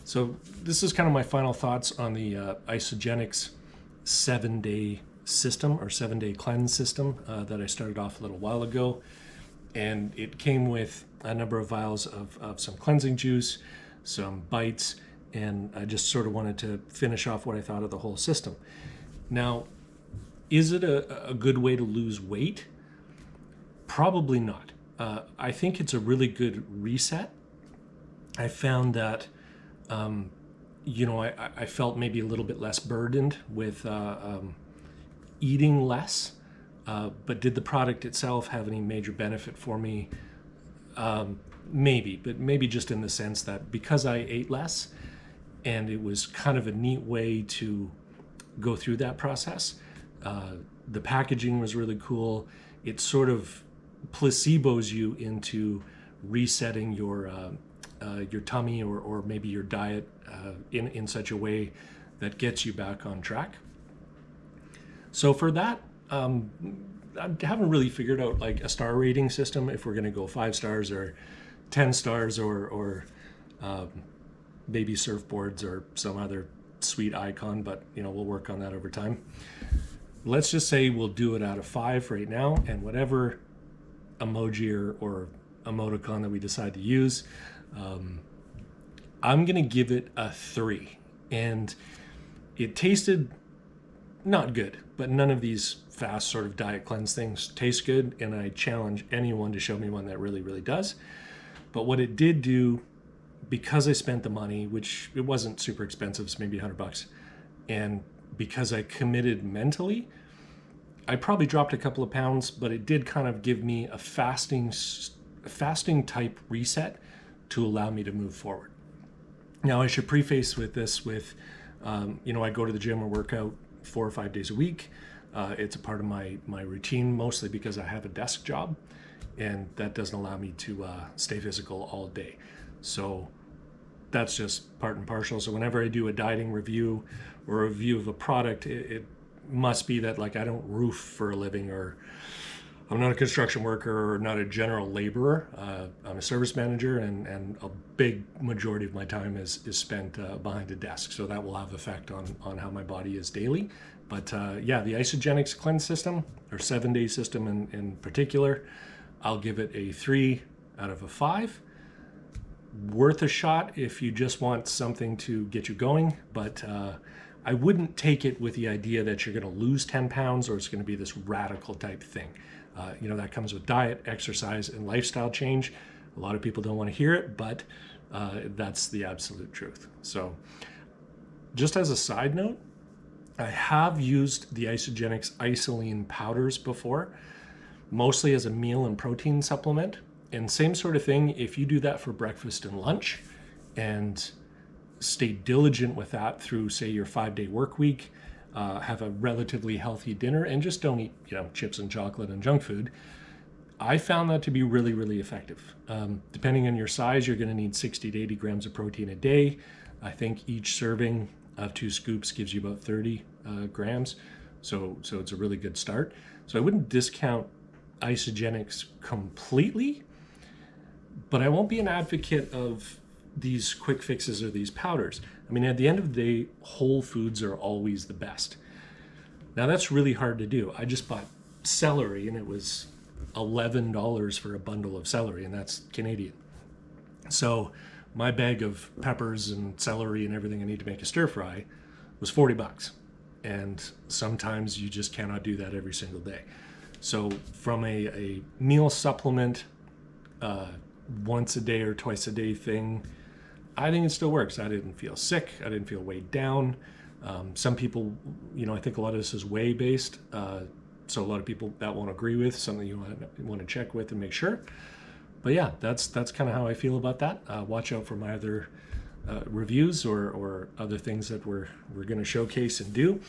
So this is kind of my final thoughts on the Isagenix 7-day system or 7-day cleanse system that I started off a little while ago. And it came with a number of vials of some cleansing juice, some bites, and I just sort of wanted to finish off what I thought of the whole system. Now, is it a good way to lose weight? Probably not. I think it's a really good reset. I found that I felt maybe a little bit less burdened with eating less, but did the product itself have any major benefit for me? Maybe, but maybe just in the sense that because I ate less and it was kind of a neat way to go through that process. The packaging was really cool. It sort of placebos you into resetting your tummy or maybe your diet in such a way that gets you back on track. So for that, I haven't really figured out like a star rating system, if we're going to go 5 stars or 10 stars or baby surfboards or some other sweet icon, but we'll work on that over time. Let's just say we'll do it out of 5 right now, and whatever emoji or emoticon that we decide to use, I'm gonna give it a 3. And it tasted not good, but none of these fast sort of diet cleanse things taste good, and I challenge anyone to show me one that really, really does. But what it did do, because I spent the money, which it wasn't super expensive, it's maybe $100, and because I committed mentally, I probably dropped a couple of pounds, but it did kind of give me a fasting type reset to allow me to move forward. Now, I should preface with this with, I go to the gym or work out 4 or 5 days a week. It's a part of my routine, mostly because I have a desk job, and that doesn't allow me to stay physical all day. So that's just part and parcel. So whenever I do a dieting review or a review of a product, it must be that like I don't roof for a living, or I'm not a construction worker or not a general laborer. I'm a service manager, and a big majority of my time is spent behind a desk. So that will have effect on how my body is daily. But yeah, the Isagenix cleanse system, or 7-day system in particular, I'll give it a 3 out of a 5. Worth a shot if you just want something to get you going, but I wouldn't take it with the idea that you're going to lose 10 pounds or it's going to be this radical type thing. That comes with diet, exercise, and lifestyle change. A lot of people don't want to hear it, but that's the absolute truth. So just as a side note, I have used the Isagenix isolene powders before, mostly as a meal and protein supplement. And same sort of thing, if you do that for breakfast and lunch and stay diligent with that through, say, your 5-day work week, have a relatively healthy dinner, and just don't eat, chips and chocolate and junk food, I found that to be really, really effective. Depending on your size, you're going to need 60 to 80 grams of protein a day. I think each serving of 2 scoops gives you about 30 grams. So it's a really good start. So I wouldn't discount Isagenix completely, but I won't be an advocate of these quick fixes or these powders. I mean, at the end of the day, whole foods are always the best. Now, that's really hard to do. I just bought celery, and it was $11 for a bundle of celery, and that's Canadian. So my bag of peppers and celery and everything I need to make a stir fry was $40. And sometimes you just cannot do that every single day. So from a meal supplement, once a day or twice a day thing, I think it still works. I didn't feel sick. I didn't feel weighed down. Some people, I think a lot of this is whey based. So a lot of people that won't agree with, something you want to check with and make sure. But yeah, that's kind of how I feel about that. Watch out for my other reviews or other things that we're going to showcase and do.